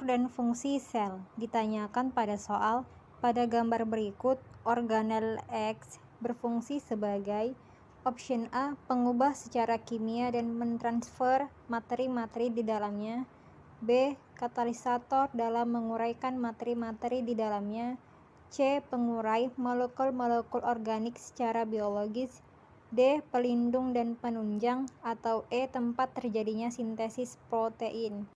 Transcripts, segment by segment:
dan fungsi sel. Ditanyakan pada soal, pada gambar berikut, organel X berfungsi sebagai option A. Pengubah secara kimia dan mentransfer materi-materi di dalamnya. B. Katalisator dalam menguraikan materi-materi di dalamnya. C. Pengurai molekul-molekul organik secara biologis. D. Pelindung dan penunjang. Atau E. Tempat terjadinya sintesis protein.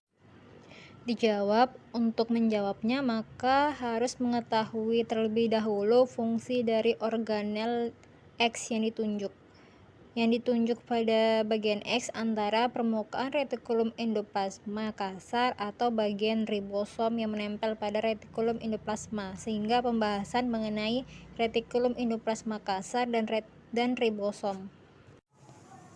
Dijawab. Untuk menjawabnya maka harus mengetahui terlebih dahulu fungsi dari organel X yang ditunjuk pada bagian X antara permukaan retikulum endoplasma kasar atau bagian ribosom yang menempel pada retikulum endoplasma, sehingga pembahasan mengenai retikulum endoplasma kasar dan ribosom.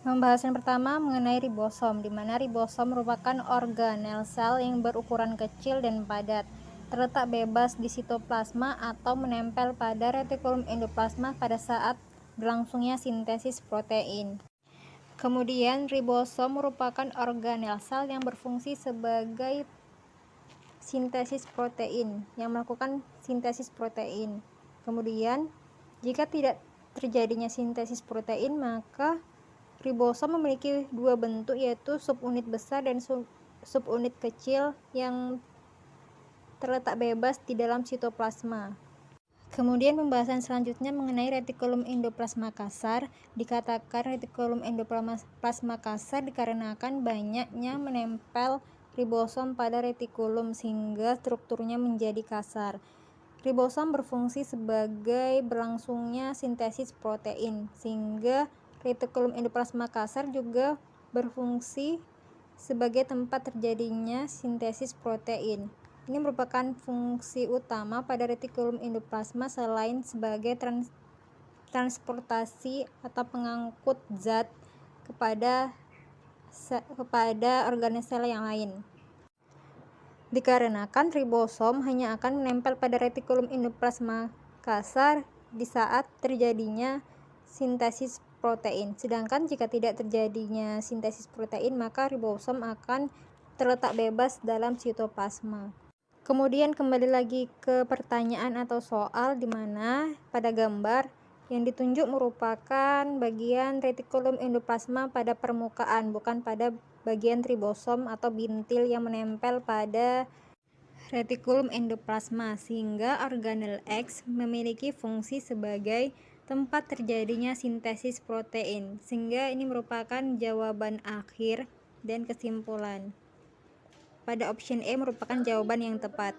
Pembahasan pertama mengenai ribosom, di mana ribosom merupakan organel sel yang berukuran kecil dan padat, terletak bebas di sitoplasma atau menempel pada retikulum endoplasma pada saat berlangsungnya sintesis protein. Kemudian ribosom merupakan organel sel yang berfungsi sebagai sintesis protein, yang melakukan sintesis protein. Kemudian jika tidak terjadinya sintesis protein, maka ribosom memiliki dua bentuk, yaitu subunit besar dan subunit kecil yang terletak bebas di dalam sitoplasma. Kemudian pembahasan selanjutnya mengenai retikulum endoplasma kasar. Dikatakan retikulum endoplasma kasar dikarenakan banyaknya menempel ribosom pada retikulum sehingga strukturnya menjadi kasar. Ribosom berfungsi sebagai berlangsungnya sintesis protein, sehingga retikulum endoplasma kasar juga berfungsi sebagai tempat terjadinya sintesis protein. Ini merupakan fungsi utama pada retikulum endoplasma selain sebagai transportasi atau pengangkut zat kepada organel sel yang lain. Dikarenakan ribosom hanya akan menempel pada retikulum endoplasma kasar di saat terjadinya sintesis protein. Sedangkan jika tidak terjadinya sintesis protein, maka ribosom akan terletak bebas dalam sitoplasma. Kemudian kembali lagi ke pertanyaan atau soal, di mana pada gambar yang ditunjuk merupakan bagian retikulum endoplasma pada permukaan, bukan pada bagian ribosom atau bintil yang menempel pada retikulum endoplasma, sehingga organel X memiliki fungsi sebagai tempat terjadinya sintesis protein, sehingga ini merupakan jawaban akhir dan kesimpulan. Pada option E merupakan jawaban yang tepat.